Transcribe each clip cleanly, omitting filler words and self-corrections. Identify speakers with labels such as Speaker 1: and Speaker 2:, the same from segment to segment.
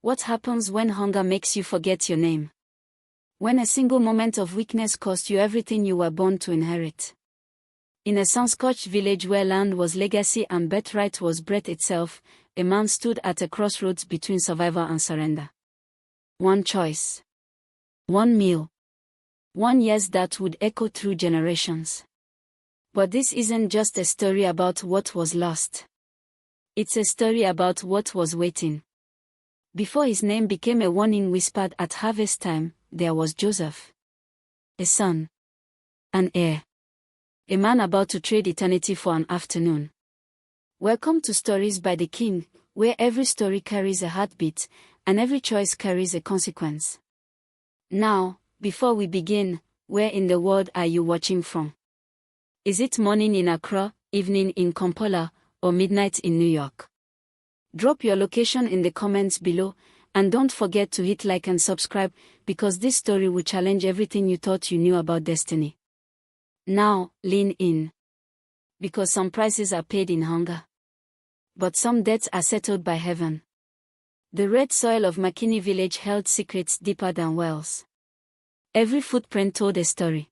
Speaker 1: What happens when hunger makes you forget your name? When a single moment of weakness cost you everything you were born to inherit. In a sun-scorched village where land was legacy and birthright was breath itself, a man stood at a crossroads between survival and surrender. One choice. One meal. 1 year that would echo through generations. But this isn't just a story about what was lost. It's a story about what was waiting. Before his name became a warning whispered at harvest time, there was Joseph. A son. An heir. A man about to trade eternity for an afternoon. Welcome to Stories by the King, where every story carries a heartbeat, and every choice carries a consequence. Now, before we begin, where in the world are you watching from? Is it morning in Accra, evening in Kampala, or midnight in New York? Drop your location in the comments below, and don't forget to hit like and subscribe, because this story will challenge everything you thought you knew about destiny. Now, lean in. Because some prices are paid in hunger. But some debts are settled by heaven. The red soil of Makini village held secrets deeper than wells. Every footprint told a story.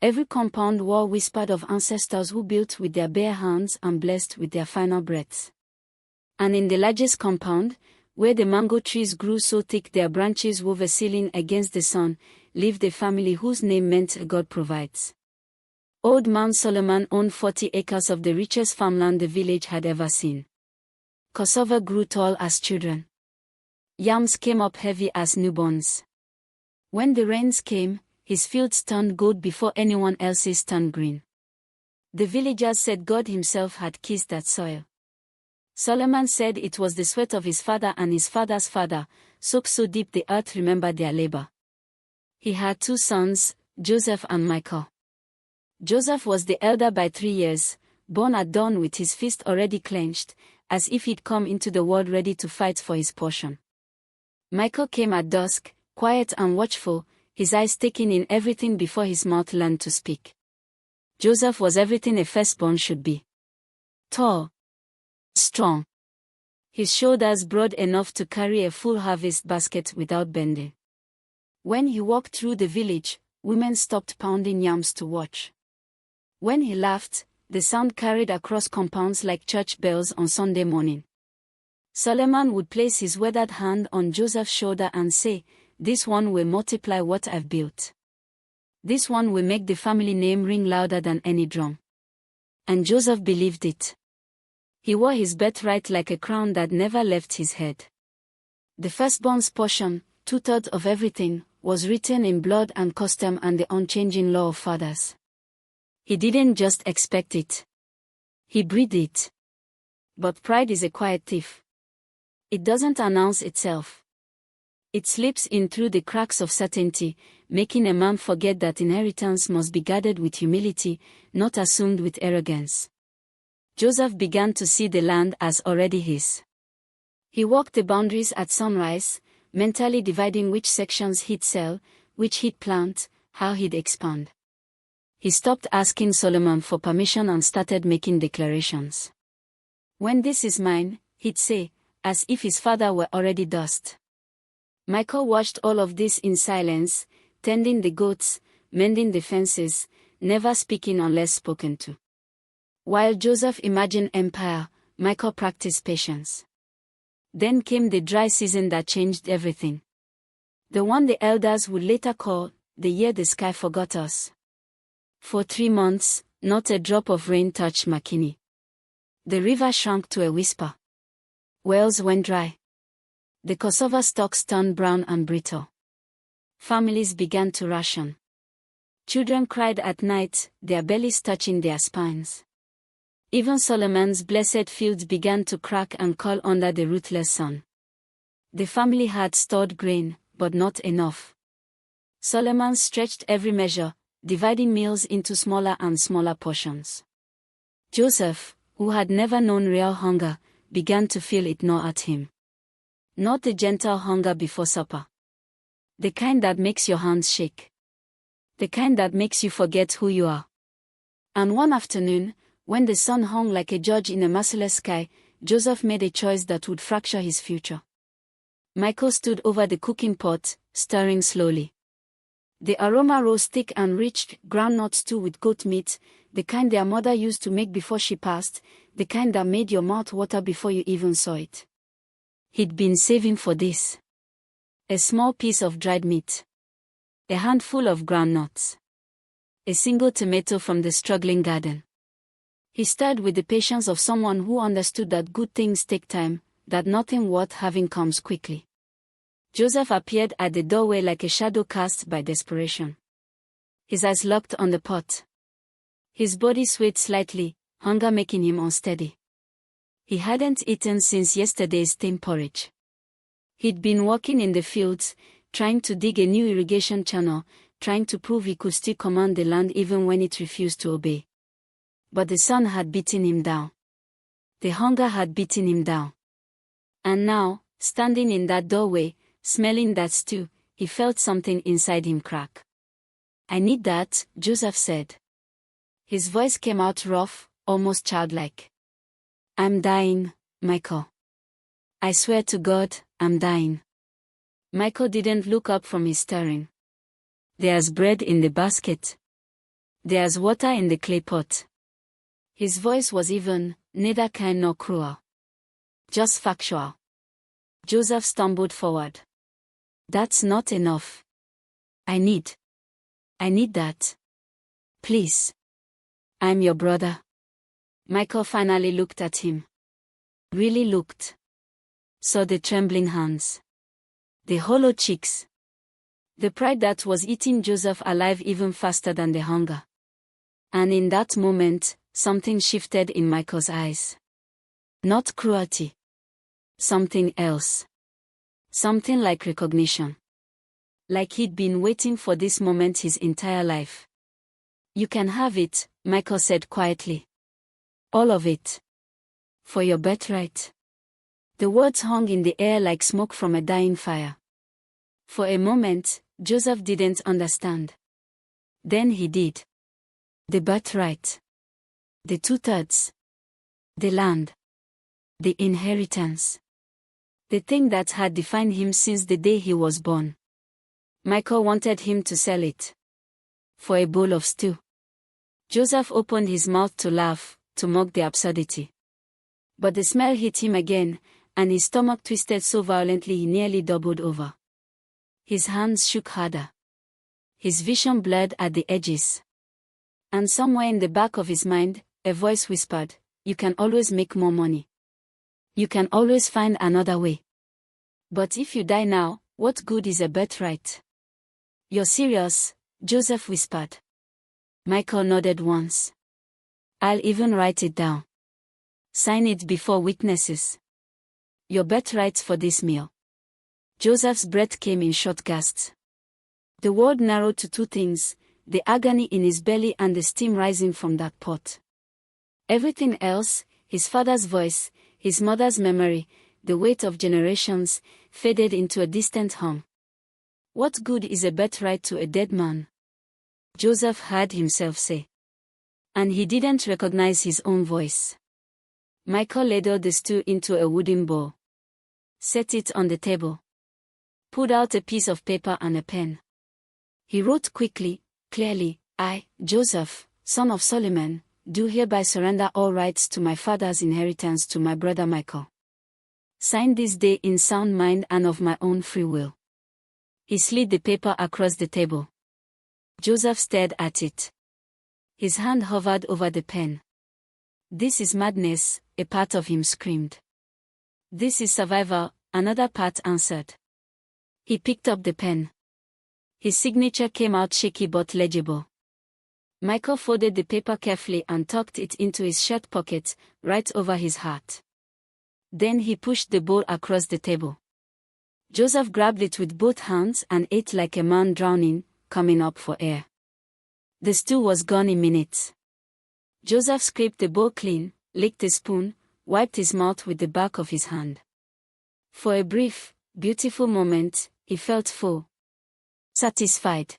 Speaker 1: Every compound wall whispered of ancestors who built with their bare hands and blessed with their final breaths. And in the largest compound, where the mango trees grew so thick their branches wove a ceiling against the sun, lived a family whose name meant God provides. Old Man Solomon owned 40 acres of the richest farmland the village had ever seen. Cassava grew tall as children. Yams came up heavy as newborns. When the rains came, his fields turned gold before anyone else's turned green. The villagers said God himself had kissed that soil. Solomon said it was the sweat of his father and his father's father, soaked so deep the earth remembered their labor. He had 2 sons, Joseph and Michael. Joseph was the elder by 3 years, born at dawn with his fist already clenched, as if he'd come into the world ready to fight for his portion. Michael came at dusk, quiet and watchful, his eyes taking in everything before his mouth learned to speak. Joseph was everything a firstborn should be. Tall. Strong. His shoulders broad enough to carry a full harvest basket without bending. When he walked through the village, women stopped pounding yams to watch. When he laughed, the sound carried across compounds like church bells on Sunday morning. Solomon would place his weathered hand on Joseph's shoulder and say, "This one will multiply what I've built. This one will make the family name ring louder than any drum." And Joseph believed it. He wore his birthright like a crown that never left his head. The firstborn's portion, 2/3 of everything, was written in blood and custom and the unchanging law of fathers. He didn't just expect it. He breathed it. But pride is a quiet thief. It doesn't announce itself. It slips in through the cracks of certainty, making a man forget that inheritance must be guarded with humility, not assumed with arrogance. Joseph began to see the land as already his. He walked the boundaries at sunrise, mentally dividing which sections he'd sell, which he'd plant, how he'd expand. He stopped asking Solomon for permission and started making declarations. "When this is mine," he'd say, as if his father were already dust. Michael watched all of this in silence, tending the goats, mending the fences, never speaking unless spoken to. While Joseph imagined empire, Michael practiced patience. Then came the dry season that changed everything. The one the elders would later call, the year the sky forgot us. For 3 months, not a drop of rain touched Makini. The river shrunk to a whisper. Wells went dry. The cassava stalks turned brown and brittle. Families began to ration. Children cried at night, their bellies touching their spines. Even Solomon's blessed fields began to crack and curl under the ruthless sun. The family had stored grain, but not enough. Solomon stretched every measure, dividing meals into smaller and smaller portions. Joseph, who had never known real hunger, began to feel it gnaw at him. Not the gentle hunger before supper. The kind that makes your hands shake. The kind that makes you forget who you are. And one afternoon, when the sun hung like a judge in a merciless sky, Joseph made a choice that would fracture his future. Michael stood over the cooking pot, stirring slowly. The aroma rose thick and rich, groundnut stew with goat meat, the kind their mother used to make before she passed, the kind that made your mouth water before you even saw it. He'd been saving for this. A small piece of dried meat. A handful of groundnuts. A single tomato from the struggling garden. He stirred with the patience of someone who understood that good things take time, that nothing worth having comes quickly. Joseph appeared at the doorway like a shadow cast by desperation. His eyes locked on the pot. His body swayed slightly, hunger making him unsteady. He hadn't eaten since yesterday's steamed porridge. He'd been working in the fields, trying to dig a new irrigation channel, trying to prove he could still command the land even when it refused to obey. But the sun had beaten him down. The hunger had beaten him down. And now, standing in that doorway, smelling that stew, he felt something inside him crack. "I need that," Joseph said. His voice came out rough, almost childlike. "I'm dying, Michael. I swear to God, I'm dying." Michael didn't look up from his stirring. "There's bread in the basket. There's water in the clay pot." His voice was even, neither kind nor cruel. Just factual. Joseph stumbled forward. "That's not enough. I need that. Please. I'm your brother." Michael finally looked at him. Really looked. Saw the trembling hands. The hollow cheeks. The pride that was eating Joseph alive even faster than the hunger. And in that moment, something shifted in Michael's eyes. Not cruelty. Something else. Something like recognition. Like he'd been waiting for this moment his entire life. "You can have it," Michael said quietly. "All of it. For your birthright." The words hung in the air like smoke from a dying fire. For a moment, Joseph didn't understand. Then he did. The birthright. The 2/3. The land. The inheritance. The thing that had defined him since the day he was born. Michael wanted him to sell it. For a bowl of stew. Joseph opened his mouth to laugh, to mock the absurdity. But the smell hit him again, and his stomach twisted so violently he nearly doubled over. His hands shook harder. His vision blurred at the edges. And somewhere in the back of his mind, a voice whispered, "You can always make more money. You can always find another way. But if you die now, what good is a birthright?" "You're serious?" Joseph whispered. Michael nodded once. "I'll even write it down. Sign it before witnesses. Your birthright for this meal." Joseph's breath came in short gasps. The world narrowed to two things, the agony in his belly and the steam rising from that pot. Everything else, his father's voice, his mother's memory, the weight of generations, faded into a distant hum. "What good is a birthright to a dead man?" Joseph heard himself say. And he didn't recognize his own voice. Michael ladled the stew into a wooden bowl. Set it on the table. Pulled out a piece of paper and a pen. He wrote quickly, clearly, "I, Joseph, son of Solomon, do hereby surrender all rights to my father's inheritance to my brother Michael. Signed this day in sound mind and of my own free will." He slid the paper across the table. Joseph stared at it. His hand hovered over the pen. "This is madness," a part of him screamed. "This is survival," another part answered. He picked up the pen. His signature came out shaky but legible. Michael folded the paper carefully and tucked it into his shirt pocket, right over his heart. Then he pushed the bowl across the table. Joseph grabbed it with both hands and ate like a man drowning, coming up for air. The stew was gone in minutes. Joseph scraped the bowl clean, licked a spoon, wiped his mouth with the back of his hand. For a brief, beautiful moment, he felt full. Satisfied.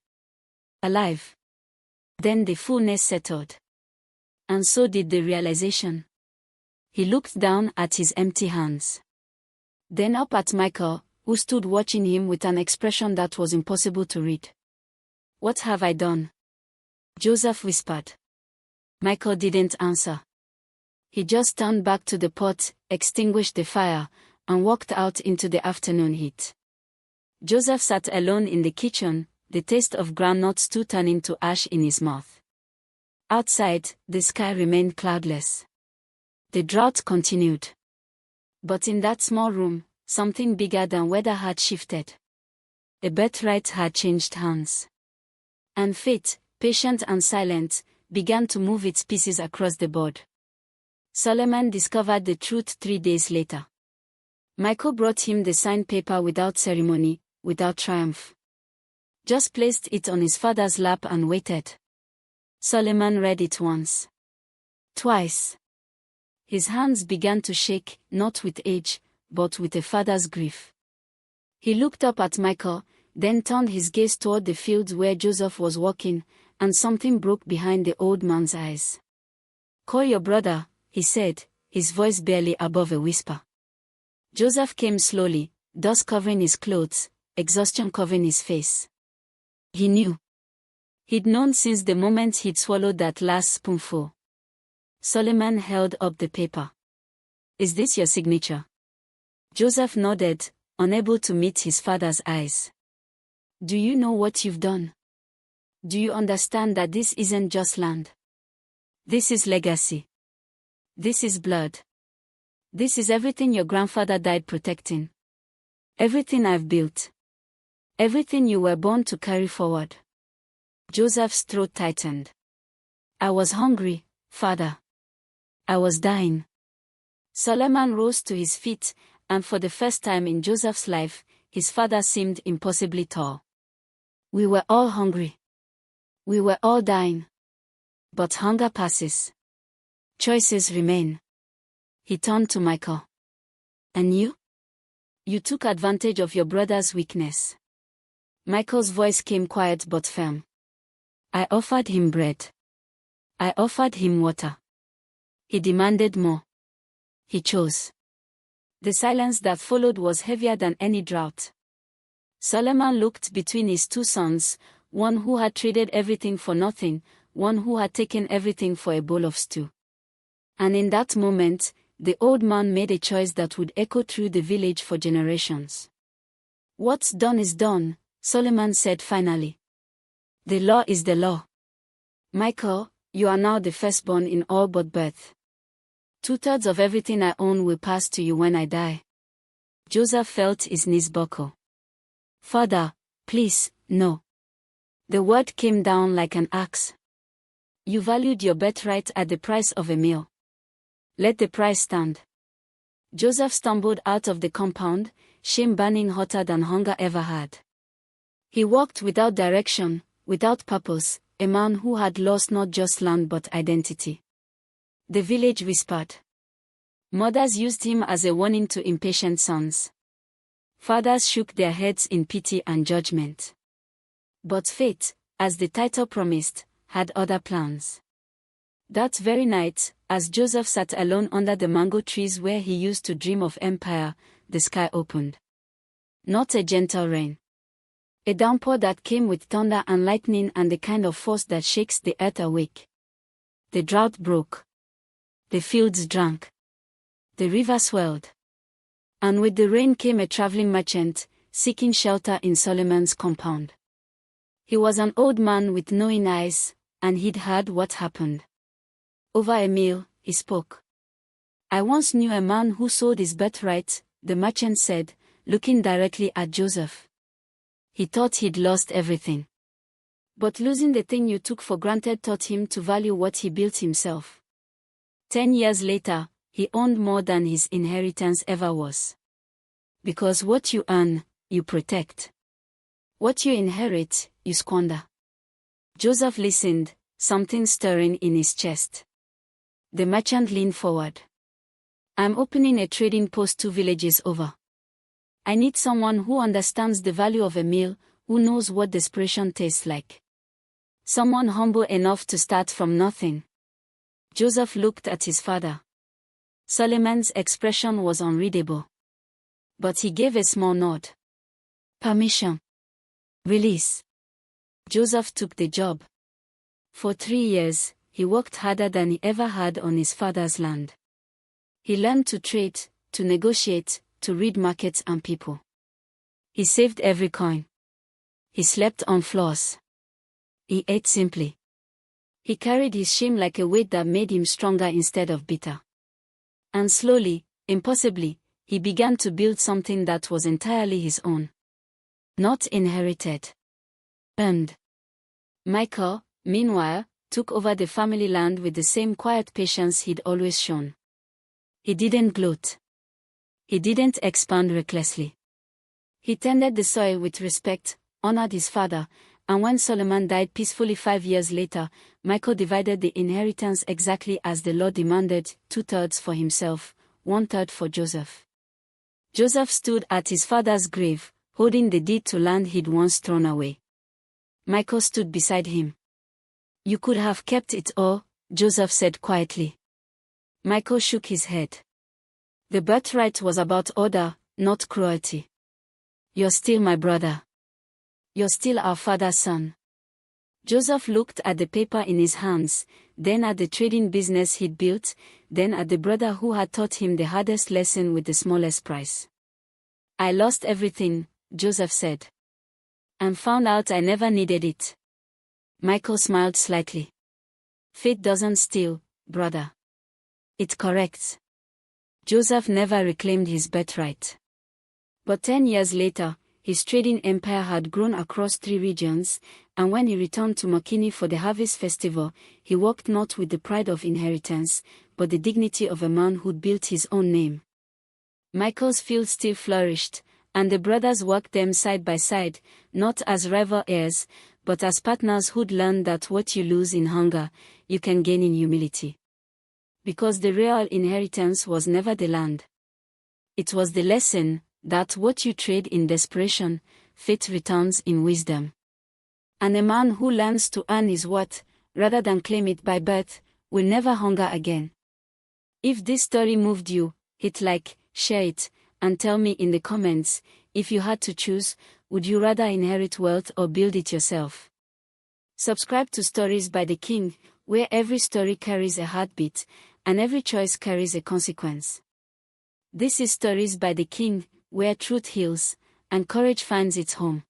Speaker 1: Alive. Then the fullness settled. And so did the realization. He looked down at his empty hands. Then up at Michael, who stood watching him with an expression that was impossible to read. "What have I done?" Joseph whispered. Michael didn't answer. He just turned back to the pot, extinguished the fire, and walked out into the afternoon heat. Joseph sat alone in the kitchen, the taste of groundnut stew turning to ash in his mouth. Outside, the sky remained cloudless. The drought continued. But in that small room, something bigger than weather had shifted. A birthright had changed hands. And fate, patient and silent, began to move its pieces across the board. Solomon discovered the truth 3 days later. Michael brought him the signed paper without ceremony, without triumph. Just placed it on his father's lap and waited. Solomon read it once. Twice. His hands began to shake, not with age, but with a father's grief. He looked up at Michael, then turned his gaze toward the fields where Joseph was walking, and something broke behind the old man's eyes. "Call your brother," he said, his voice barely above a whisper. Joseph came slowly, dust covering his clothes, exhaustion covering his face. He knew. He'd known since the moment he'd swallowed that last spoonful. Solomon held up the paper. "Is this your signature?" Joseph nodded, unable to meet his father's eyes. "Do you know what you've done? Do you understand that this isn't just land? This is legacy. This is blood. This is everything your grandfather died protecting. Everything I've built. Everything you were born to carry forward." Joseph's throat tightened. "I was hungry, Father. I was dying." Solomon rose to his feet, and for the first time in Joseph's life, his father seemed impossibly tall. "We were all hungry. We were all dying. But hunger passes. Choices remain." He turned to Michael. "And you? You took advantage of your brother's weakness." Michael's voice came quiet but firm. "I offered him bread. I offered him water. He demanded more. He chose." The silence that followed was heavier than any drought. Solomon looked between his two sons, one who had traded everything for nothing, one who had taken everything for a bowl of stew. And in that moment, the old man made a choice that would echo through the village for generations. "What's done is done," Solomon said finally. "The law is the law. Michael, you are now the firstborn in all but birth. 2/3 of everything I own will pass to you when I die." Joseph felt his knees buckle. "Father, please, no." The word came down like an axe. "You valued your birthright at the price of a meal. Let the price stand." Joseph stumbled out of the compound, shame burning hotter than hunger ever had. He walked without direction, without purpose, a man who had lost not just land but identity. The village whispered. Mothers used him as a warning to impatient sons. Fathers shook their heads in pity and judgment. But fate, as the title promised, had other plans. That very night, as Joseph sat alone under the mango trees where he used to dream of empire, the sky opened. Not a gentle rain. A downpour that came with thunder and lightning and the kind of force that shakes the earth awake. The drought broke. The fields drank. The river swelled. And with the rain came a traveling merchant, seeking shelter in Solomon's compound. He was an old man with knowing eyes, and he'd heard what happened. Over a meal, he spoke. "I once knew a man who sold his birthright," the merchant said, looking directly at Joseph. "He thought he'd lost everything. But losing the thing you took for granted taught him to value what he built himself. 10 years later, he owned more than his inheritance ever was. Because what you earn, you protect. What you inherit, you squander." Joseph listened, something stirring in his chest. The merchant leaned forward. "I'm opening a trading post 2 villages over. I need someone who understands the value of a meal, who knows what desperation tastes like. Someone humble enough to start from nothing." Joseph looked at his father. Solomon's expression was unreadable. But he gave a small nod. Permission. Release. Joseph took the job. For 3 years, he worked harder than he ever had on his father's land. He learned to trade, to negotiate, to read markets and people. He saved every coin. He slept on floors. He ate simply. He carried his shame like a weight that made him stronger instead of bitter. And slowly, impossibly, he began to build something that was entirely his own. Not inherited. Earned. Michael, meanwhile, took over the family land with the same quiet patience he'd always shown. He didn't gloat. He didn't expand recklessly. He tended the soil with respect, honored his father, and when Solomon died peacefully 5 years later, Michael divided the inheritance exactly as the law demanded, 2/3 for himself, 1/3 for Joseph. Joseph stood at his father's grave, holding the deed to land he'd once thrown away. Michael stood beside him. "You could have kept it all," Joseph said quietly. Michael shook his head. "The birthright was about order, not cruelty. You're still my brother. You're still our father's son." Joseph looked at the paper in his hands, then at the trading business he'd built, then at the brother who had taught him the hardest lesson with the smallest price. "I lost everything," Joseph said. "And found out I never needed it." Michael smiled slightly. "Fate doesn't steal, brother. It corrects." Joseph never reclaimed his birthright. But 10 years later, his trading empire had grown across 3 regions, and when he returned to Makini for the harvest festival, he walked not with the pride of inheritance, but the dignity of a man who'd built his own name. Michael's field still flourished, and the brothers worked them side by side, not as rival heirs, but as partners who'd learned that what you lose in hunger, you can gain in humility. Because the real inheritance was never the land. It was the lesson that what you trade in desperation, fate returns in wisdom. And a man who learns to earn his worth, rather than claim it by birth, will never hunger again. If this story moved you, hit like, share it, and tell me in the comments, if you had to choose, would you rather inherit wealth or build it yourself? Subscribe to Stories by the King, where every story carries a heartbeat, and every choice carries a consequence. This is Stories by the King, where truth heals, and courage finds its home.